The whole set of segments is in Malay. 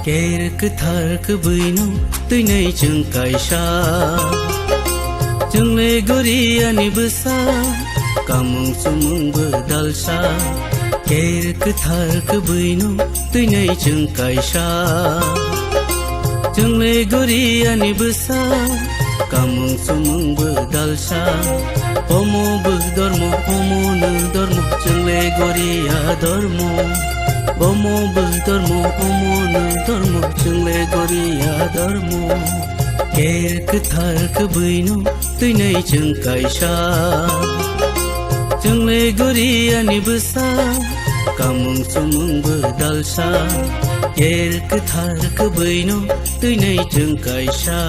Kerk thark buino tuinai chung kaisa Chung le gori ani besa Kamung sumung bedalsa Kerk thark buino tuinai chung kaisa Chung le gori ani besa Kamung sumung bedalsa Omo bedormo omo ne dormo Chung le gori adormo Bomo bedormo omo ne dormo Chung le gori adormo Kerk thark buino tuinai chung kaisa Chung le gori ani besa Kamung sumung bedalsa Kerk thark buino tuinai chung kaisa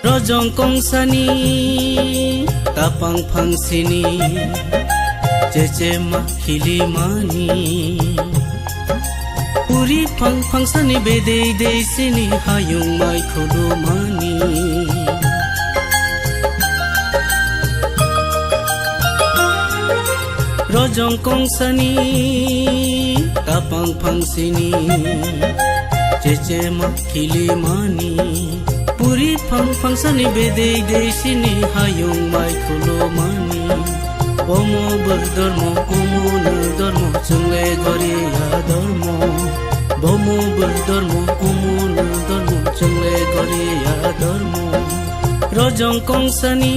Rojong kongsani tapang phangsini cece makhili mani puri phangsani bedei dei sini hayung mai khodo mani Rojong kongsani tapang phangsini cece makhili mani Puri phangsani bedei dei sini hayung mai kholo mani Bomo bedormo omo ne dormo chung le gori adormo Bomo bedormo omo ne dormo chung le gori adormo Rojong kongsani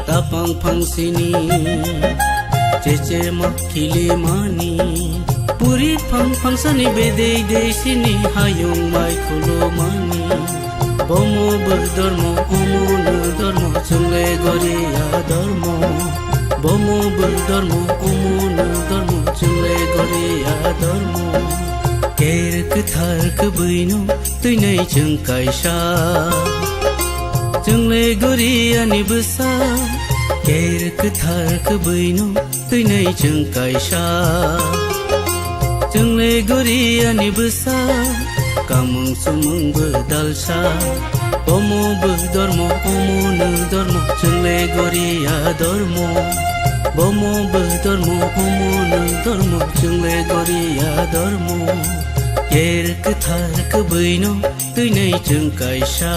tapang phangsini cece makhili mani Puri phangsani bedei dei sini hayung mai kholo mani Bomo bedormo omo ne dormo chung le gori adormo Bomo bedormo omo ne dormo chung le gori adormo Kerk thark buino tuinai chung kaisa Chung le gori ani besa Kerk thark buino tuinai chung kaisa Chung le gori ani besa Kamung sumung bedalsa Bomo bedormo omo ne dormo Chung le gori adormo Bomo bedormo omo ne dormo Chung le gori adormo Kerk thark buino tuinai chung kaisa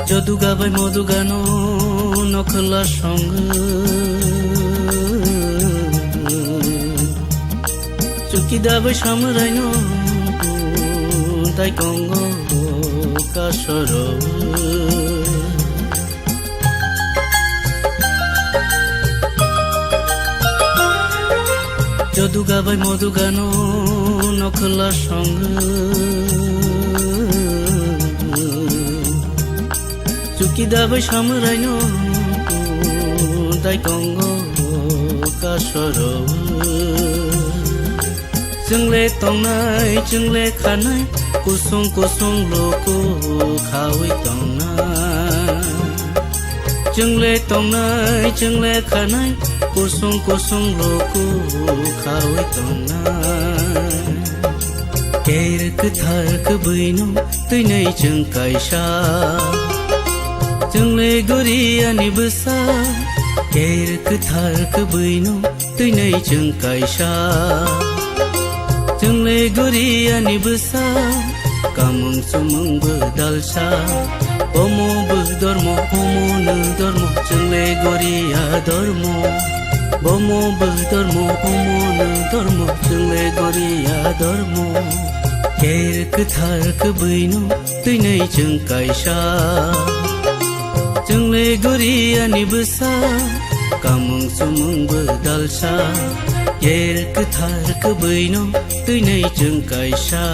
Jodu gabai modu gano nokla song Chuki dabai samraino tai kongo kasoro Jodu gabai modu gano nokla song Chuki dabai samraino tai kongo kasoro Chung le tongnai chung le khanai kusung kusung loko khawi tongnai Chung le tongnai chung le khanai kusung kusung loko khawi tongnai Kerk thark buino tuinai chung kaisa Chung le gori ani besa Kerk thark buino tuinai chung kaisa Chung le gori ani besa Kamung sumung bedalsa Bomo bedormo omo ne dormo Chung le gori adormo Bomo bedormo omo ne dormo Chung le gori adormo Ker thar beino teinai jeng kaisa Jeng le gori ani besa Kamung sumung bedalsa Ker thar beino teinai jeng kaisa